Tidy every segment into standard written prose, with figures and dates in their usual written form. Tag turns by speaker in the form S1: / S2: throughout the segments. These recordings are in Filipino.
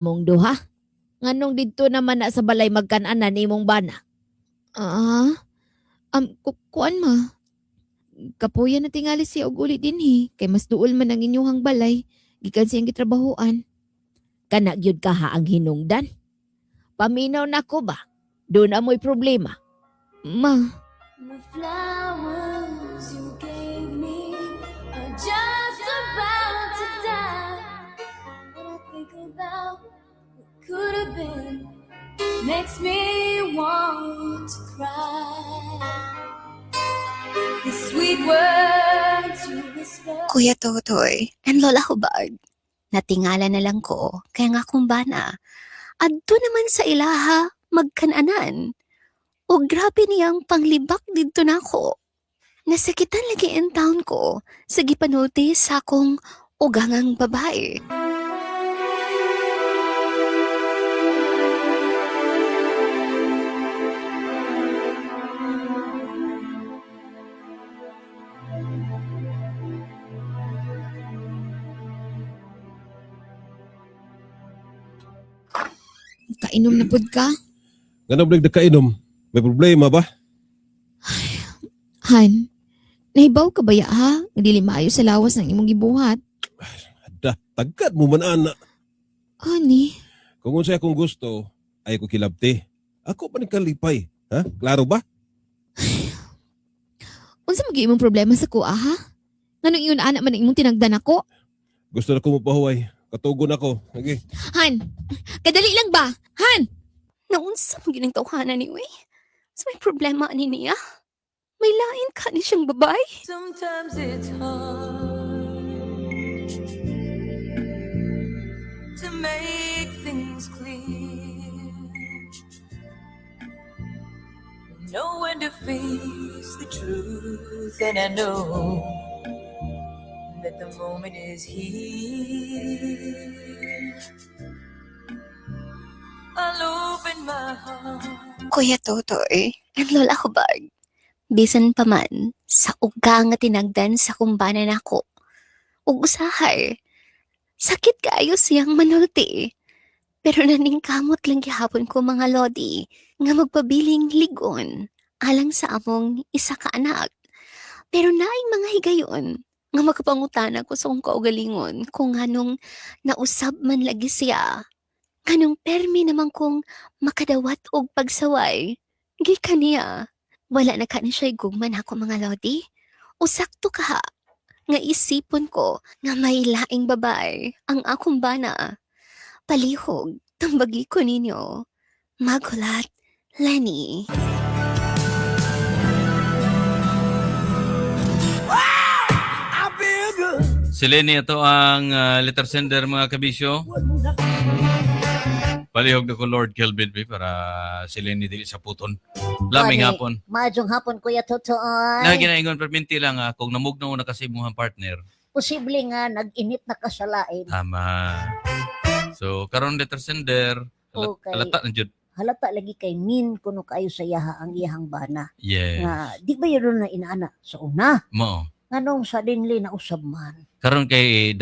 S1: Mong duha. Nganong didto naman na sa balay magkan-anan imong bana.
S2: Ah, kuan ma. Kapuya na tingali siya og uli dinhi kay mas duol man ang inyuhang balay gikan siyang gitrabahoan.
S1: Kana gyud kaha ang hinungdan. Paminaw nako ba? Doon amoy problema.
S2: Ma,
S3: The flowers you gave me are just about to die. When I think about what could have been, makes me want to cry. The sweet words you whisper.
S4: Kuya Totoy, and Lola Hubag, natingala na lang ko, kaya nga kumbana, adto naman sa ilaha, magkananan. O grabe niyang panglibak dito na ako. Nasakitan lagi in town ko, sa gipanulti sa akong ugangang babae.
S2: kainom na pud ka?
S5: Ganap nagdakainom. May problema ba?
S2: Han, nahibaw ka ba ya ha? Nga dili maayo sa lawas ng imong gibuhat.
S5: Tagkat mo man ana.
S2: Ani,
S5: Kung unsay akong gusto, ay ko kilabti. Ako pa nagkalipay. Ha? Klaro ba?
S2: unsa man gyud imong problema sa kuha ha? Nganong iyon anak man ang imong tinagdan ako?
S5: Gusto na ko mapahuway. Katugon ako. Okay.
S2: Han, kadali lang ba? Han!
S4: Naunsa mo ginang tawhanan ni Uy? Sa may problema ni niya? May lain ka ni siyang babae?
S3: Sometimes it's hard to make things clear. Know when to face the truth, and I know that the moment is here. I'll open my heart.
S4: Kuya Totoy, and Lola Hubag, bisan pa man, sa uga nga tinagdan sa kumbana nako. Ug usahay, sakit kaayo siyang manulti. Pero naningkamot lang gihapon ko mga lodi, nga magpabiling ligon, alang sa among isa ka anak. Pero naing mga higayon, nga makapangutana ko sa kong kaugalingon, kung anong nausab man lagi siya. Anong permi naman kong makadawat og pagsaway. Gikan niya. Wala na ka na siya'y gugman ako mga lodi. O sakto ka ha. Nga isipon ko nga may laing babae ang akong bana. Palihog, tambagi ko ninyo. Magulat, Lenny.
S6: Si Lenny, ito ang letter sender mga kabisyo. Palihog na ko Lord Kelvin para si Lenny dili sa puton. Laming hapon.
S7: Maadjong hapon, Kuya Totoy.
S6: Na ginaingon perminti lang kung namugnaw na kasi imuhang partner.
S7: Posible nga nag-init na kasalain.
S6: Tama. So karon letter sender,
S7: Okay.
S6: alata na jud.
S7: Halata lagi kay min kuno kayo sa yaha ang iyahang bana.
S6: Yes.
S7: Nga, di ba yun na inaana? Sa una,
S6: Mo.
S7: nganong suddenly na usab man.
S6: Karon kay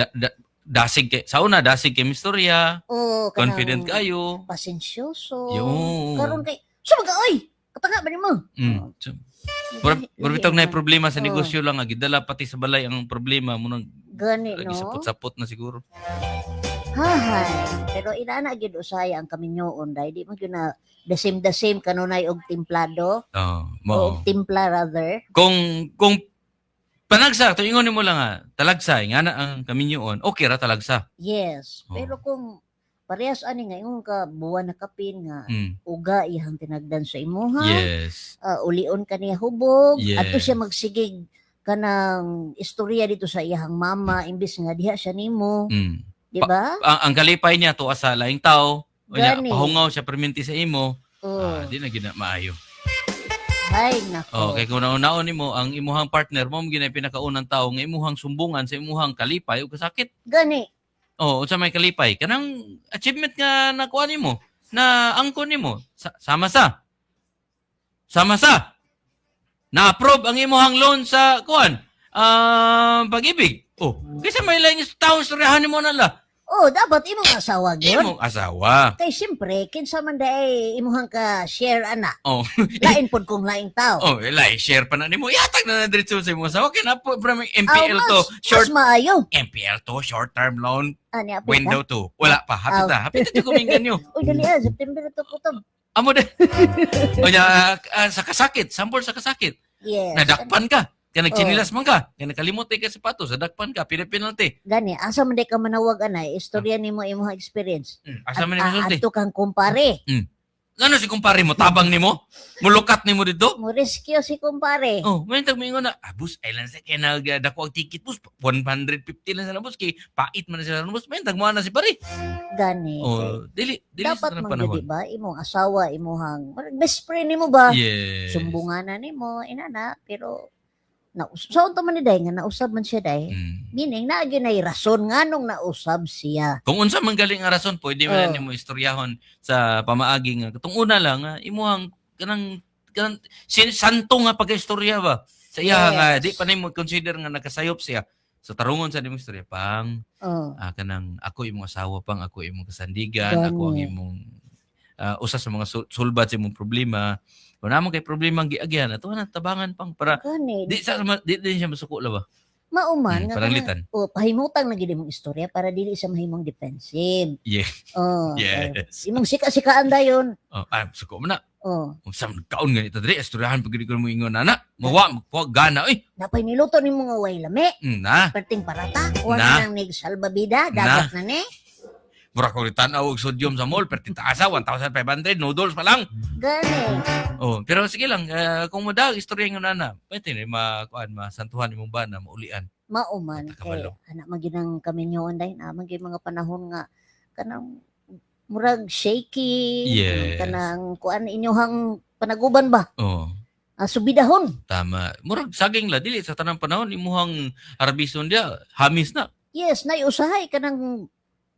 S6: dasig kay sa una dasig kay Mistorya,
S7: O,
S6: confident kayo.
S7: Pasensyoso.
S6: Yo.
S7: Karon kay, sumaga, oy! Katanga ba ni mo?
S6: So, Pero na problema sa
S7: Oh.
S6: negosyo lang gidala pati sa balay ang problema mo nang
S7: Gani,
S6: lagi
S7: no?
S6: sapot-sapot na siguro.
S7: Hahay. Pero inaana gyud usaya ang kaminyoon dahil di mo gyud na the same kanunay og templado
S6: Oh,
S7: o
S6: mo.
S7: og timpla rather.
S6: Kung panagsa, tuingon mo lang talagsa, nga na ang kaminyoon, okay ra talagsa.
S7: Yes.
S6: Oh.
S7: Pero kung parehas ani nga imong ka buwan na kapin nga
S6: Mm.
S7: uga ihang tinagdan sa imuha.
S6: Yes.
S7: Ulion ka niya hubog.
S6: Yes.
S7: Ato siya magsigig kanang istorya dito sa iyahang mama imbis nga diha siya nimo,
S6: Mm.
S7: di ba?
S6: Ang kalipay niya to sa laing tao, o niya,
S7: Gani.
S6: pahungaw siya perminti sa imo,
S7: Oh.
S6: di na gina maayo.
S7: Ay nako.
S6: Okay, kung naunaon nimo ang imuhang partner mo gina pinakaunang tao nga imuhang sumbungan sa imuhang kalipay o kasakit.
S7: Gani.
S6: Oh, unsa may kalipay? Kanang achievement nga nakuha nimo, na angkon nimo. Sama sa. Na-approve ang imuhang loan sa kuan. Pag-ibig. Oh, kasi may lain taong istoryahan nimo nala.
S7: Oh, dapat imong asawa gyud.
S6: Imong asawa.
S7: Kay siyempre, kinsa man day imuhang ka share ana.
S6: Oh.
S7: Lain pod kung laing tao.
S6: Oh, share pa na nimo. Yatag na diretso sa imong asawa kay na po from MPL to
S7: Mas maayo.
S6: MPL to short term loan
S7: Ani apil
S6: window to. Wala pa hapit na. Hapit na kuminggan nyo.
S7: Uy, dali September to kutob.
S6: Amo de. O nya sa kasakit, sample sa kasakit.
S7: Yes.
S6: Nadakpan ka. Kaya nagchinilas man ka. Kaya nakalimot ka sapatos, nadakpan ka, penalty.
S7: Gani, asa man day ka manawag anay, istorya nimo imong experience.
S6: Asa man nimo sulti?
S7: Ato kang kumpare.
S6: Ano si kumpare mo? Tabang nimo? Mulukat nimo dito?
S7: Mo rescue si kumpare.
S6: Oh, may tagmingon na, bus, island sa kaya nagdako ang ticket, bus, 150 lang sa bus, kay pait man na sila ng bus, may tagmuhan na si pare.
S7: Gani.
S6: Oh, dili
S7: Dapat
S6: sa
S7: man
S6: panahon.
S7: gyud ba imong asawa imuhang best friend nimo ba?
S6: Yes.
S7: Sumbunganan nimo inana pero nausab to man ni day nga nausab man siya day. Meaning na gyud nay rason nganong nausab siya.
S6: Kung unsa man galing nga rason, pwede man
S7: Oh.
S6: nimo istoryahon sa pamaagi nga. Katong una lang, imuhang kanang santo nga pag-istorya ba? Sa iya nga,
S7: Yes.
S6: di pa nimo consider nga nakasayop siya. So tarungon sa nimong istorya, pang
S7: Oh.
S6: kanang ako imong asawa pang, ako imong kasandigan, ako ang
S7: Gani.
S6: imong usa sa mga sulbat sa imong problema. Kung naman kay problema ang giagyan, ato na tabangan pang para
S7: Gani.
S6: di din siya masuko la ba?
S7: Mauman nga
S6: Paranglitan.
S7: pahimutang na gyud imong istorya para dili sa mahimong defensive.
S6: Yeah.
S7: Oh.
S6: Yes.
S7: Imong sika-sikaan dayon.
S6: Oh, suko man na.
S7: Oh.
S6: Sam kaon nga ito diri, istoryahan pag ko mo ingon ana. Mawa gana oy.
S7: Napay niluto nimo nga way lami.
S6: Na.
S7: Perting parata,
S6: Na.
S7: wala nang nig salbabida, dagat na ni.
S6: Mura ko tanaw og sodium sa mall, perti taasa 1,500 noodles pa lang.
S7: Gani.
S6: Oh, pero sige lang, kung modag istorya nga nana, pwede ni masantuhan imong bana, maulian.
S7: Mauman kay
S6: Kabalo.
S7: anak maginang kami nyoon day na maging mga panahon nga kanang murag shaky
S6: Yes.
S7: kanang kuan inyohang panaguban ba
S6: Oh,
S7: subidahon.
S6: tama. Murag saging la dili sa tanang panahon imuhang harbison dia, hamis na.
S7: Yes, nay usahay kanang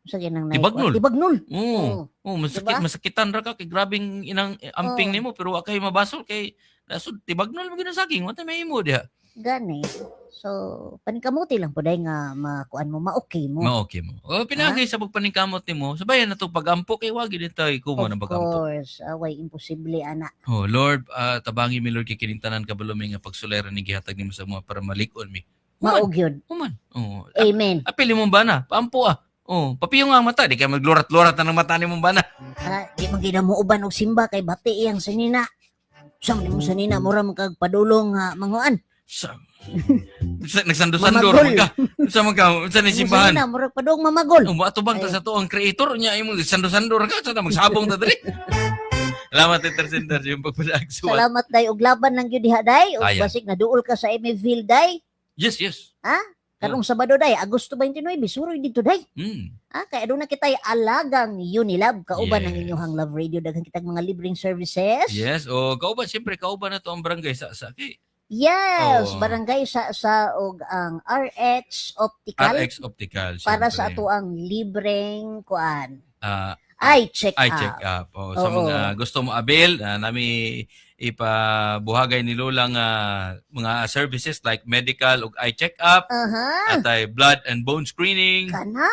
S7: sa ginang nay
S6: Tibagnol.
S7: tibagnol.
S6: Oh. Oh,
S7: Diba?
S6: masakitan ra ka kay grabing inang amping
S7: Oh.
S6: nimo pero wa kay mabasol kay nasud tibagnol mo gina saging, wa tay mahimo diha.
S7: Gani. So panikamuti lang po day nga makuan mo ma-okay mo.
S6: Okay mo. O pinagay sa pagpaningkamot nimo, sabayan na to pagampo kay wa gid tay kumo na
S7: Of
S6: pagampo.
S7: course, away imposible ana.
S6: Oh Lord, tabangi mi Lord kay kining tanan kabalumi nga pagsulera ni gihatag nimo sa mga para malig-on mi.
S7: Maog yun.
S6: Human. Oh.
S7: Amen.
S6: Apili mo ba na? Paampo ah. Oh, papiyo nga ang mata, di kay maglurat-lurat na ng mata ni mong bana.
S7: Di man gina mo uban og simba kay bati iyang sanina. Sam mo sanina mura magpadulong nga manguan.
S6: Sa nagsando-sando
S7: Mamagol.
S6: ka. Sa mga sa ni simbahan.
S7: Sanina mura padung mamagol.
S6: Oh, ato bang ta sa to ang creator niya imong sando-sando ra ka sa magsabong ta diri. Salamat Intercenter yung pagpadaagsuan.
S7: Salamat day og laban lang gyud diha day og
S6: Ayan.
S7: basig na duol ka sa Emiville day.
S6: Yes, yes.
S7: Karong Sabado day, Agosto 29, bisuroy dito day. Kaya doon na kita'y alagang Unilab, kauban ng
S6: Yes.
S7: inyong Love Radio, daghang kitang mga libreng services.
S6: Yes. O kauban siyempre kauban na to ang barangay sa kay
S7: Yes,
S6: Oo.
S7: barangay sa og ang RX Optical
S6: RX Optical.
S7: para sa
S6: syempre.
S7: ato ang libreng kuan.
S6: Ah,
S7: Eye check
S6: eye
S7: up.
S6: check up. O, sa
S7: Oo.
S6: mga gusto mo avail, nami ipabuhagay ni Lola nga mga services like medical ug eye check up,
S7: Aha.
S6: atay blood and bone screening.
S7: Kana.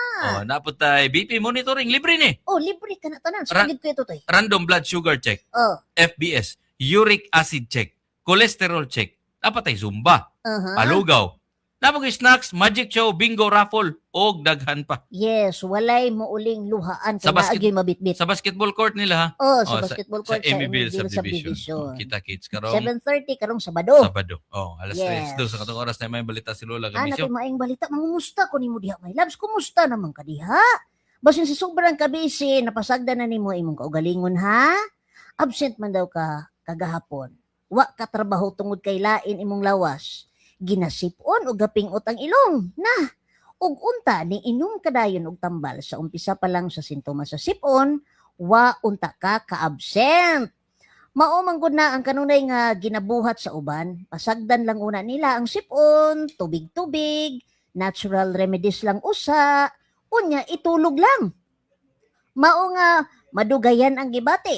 S6: Napot tay BP monitoring libre ni.
S7: Oh, libre ka na tanan.
S6: Ra-
S7: Sa ko ito toy.
S6: Random blood sugar check,
S7: Oh.
S6: FBS, uric acid check, cholesterol check. Dapat tay zumba,
S7: Aha.
S6: palugaw. Napag snacks, magic show, bingo raffle og daghan pa.
S7: Yes, walay mo uling luhaan
S6: Sa
S7: kay
S6: basket-
S7: naagay mabitbit.
S6: Sa basketball court nila ha.
S7: Oh, sa
S6: Oh,
S7: basketball
S6: Sa
S7: court sa
S6: Emiville
S7: Emiville
S6: Subdivision.
S7: Subdivision.
S6: Kita kids karong
S7: 7:30 karong Sabado.
S6: Sabado. Alas
S7: Yes.
S6: 3 sa katong oras na may balita si Lola
S7: Ana
S6: Gamisyo.
S7: kay maayong balita, mangumusta ko nimo diha, my loves. Kumusta naman ka diha? Basin sa sobrang kabisi, napasagda na nimo imong kaugalingon ha? Absent man daw ka kagahapon. Wa ka trabaho tungod kay lain imong lawas. Ginasipon og gapingot ang ilong. Na, ug unta ni inyong kadayon og tambal sa umpisa pa lang sa sintomas sa sipon, wa unta ka ka-absent. Mao man gud na ang kanunay nga ginabuhat sa uban, pasagdan lang una nila ang sipon, tubig-tubig, natural remedies lang usa, unya itulog lang. Mao nga madugayan ang gibati.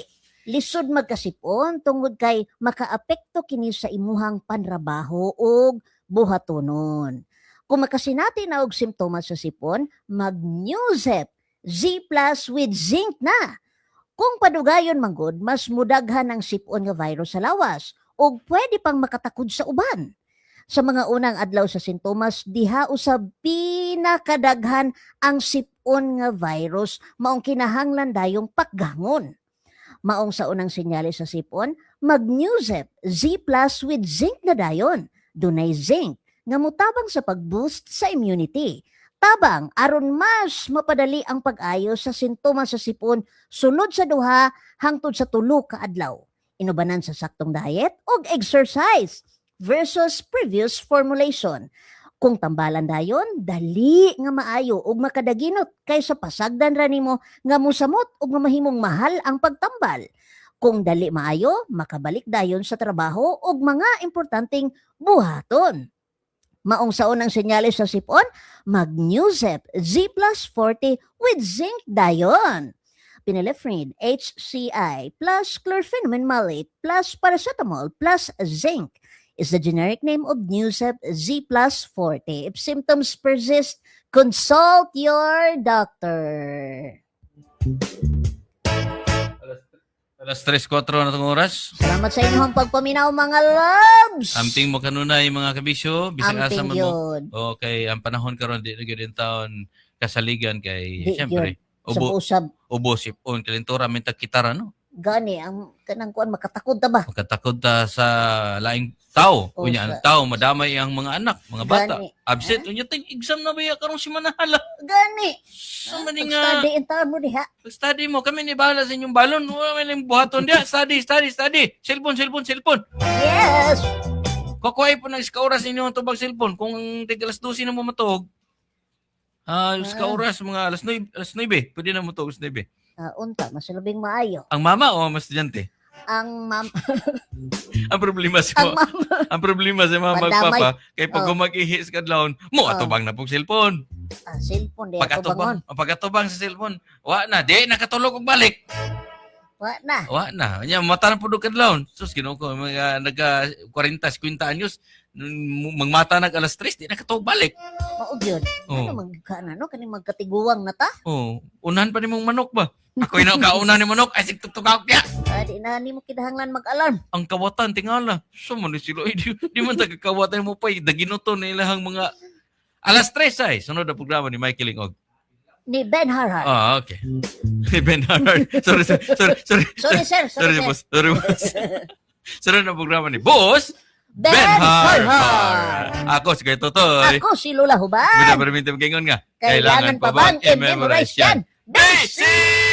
S7: Lisod magkasipon tungod kay makaapekto kini sa imuhang panrabaho ug buhatonon. Kung makasinati na og simptomas sa sipon, mag-Newzep Z plus with zinc na. Kung padugayon manggod, mas mudaghan ang sipon nga virus sa lawas ug pwede pang makatakod sa uban. Sa mga unang adlaw sa sintomas, diha usab pinakadaghan ang sipon nga virus maong kinahanglan dayong paggangon. Maong sa unang senyales sa sipon, mag-Newzep Z plus with zinc na dayon. Dunay zinc nga mutabang sa pag-boost sa immunity. Tabang aron mas mapadali ang pag-ayo sa sintomas sa sipon sunod sa 2 hangtod sa 3 ka adlaw. Inubanan sa saktong diet ug exercise versus previous formulation. Kung tambalan dayon, dali nga maayo ug makadaginot kaysa pasagdan ra nimo nga musamot ug nga mahimong mahal ang pagtambal. Kung dali maayo, makabalik dayon sa trabaho ug mga importanteng buhaton. Maong sa unang senyales sa sipon, mag-Newzep Z plus 40 with zinc dayon. Phenylephrine, HCI plus chlorpheniramine maleate plus paracetamol plus zinc is the generic name of Newzep Z plus 40. If symptoms persist, consult your doctor.
S6: Alas 3:04 na itong oras.
S7: Salamat sa inyong pagpaminaw, mga loves.
S6: Amping mo kanunay mga kabisyo. Bisag asa
S7: Amping
S6: man mo.
S7: yun.
S6: Okay, ang panahon karon di na gyud in taon kasaligan kay
S7: Di
S6: siyempre
S7: Sa usab,
S6: ubo sipon kalintura minta kitara no.
S7: gani, ang kanang kuan makatakod ta ba?
S6: Magkatakod ta sa laing tao.
S7: O,
S6: Unya ang
S7: sa-
S6: tao madamay ang mga anak, mga bata.
S7: Gani.
S6: Absent unya tag exam na baya karong si manahala.
S7: Gani.
S6: So mani nga
S7: Pag-study in taon mo diha.
S6: study mo kami ni bahala sa inyong balon. Wala may lang buhaton dia. Study. Cellphone.
S7: Yes.
S6: Kukuhay po ng iska oras ninyo ang tubag cellphone. Kung tig alas 12 na mo matog, iska oras, mga alas 9. Pwede na mo matog alas 9.
S7: Unta, masulubing maayo.
S6: Ang mama o ang estudyante?
S7: Ang ma'am,
S6: Ang problema sa
S7: ang ma'am,
S6: ang problema sa mga
S7: Pandamay.
S6: magpapa kay pag
S7: Oh.
S6: mag-ihis ka daw mo
S7: Oh.
S6: atubang na pog cellphone.
S7: cellphone di
S6: Pag
S7: ato bangon.
S6: atubang sa cellphone, wa na di nakatulog og balik.
S7: Wa na.
S6: Wa na. Nya mata na pud kadlawon. Sus Ginoo ko mga nagka 40 50 anyos magmata nag alas 3 di nakatulog balik.
S7: Maog yun.
S6: Oh.
S7: Ano magkana no kani magkatiguwang na ta?
S6: Oh, unahan pa nimong manok ba? Ako ina kauna ni manok ay sigtugtugak niya.
S7: Di na nimo kinahanglan mag-alarm.
S6: Ang kawatan tingala. So man sila di man kawatan mo pa daginoto na ilahang mga alas 3 ay sunod na programa ni Michael Ingog.
S7: Ni Ben Harhart.
S6: Okay. Ben Harhart. Sorry.
S7: Sorry sir,
S6: Sorry,
S7: sir.
S6: boss. Sunod na programa ni Boss
S7: Ben Harhart.
S6: Ako si Kay Totoy.
S7: Ako si Lola Hubad.
S6: Bila perminta magingon nga.
S7: Kailangan pa bang i-memorize yan?
S6: Basic!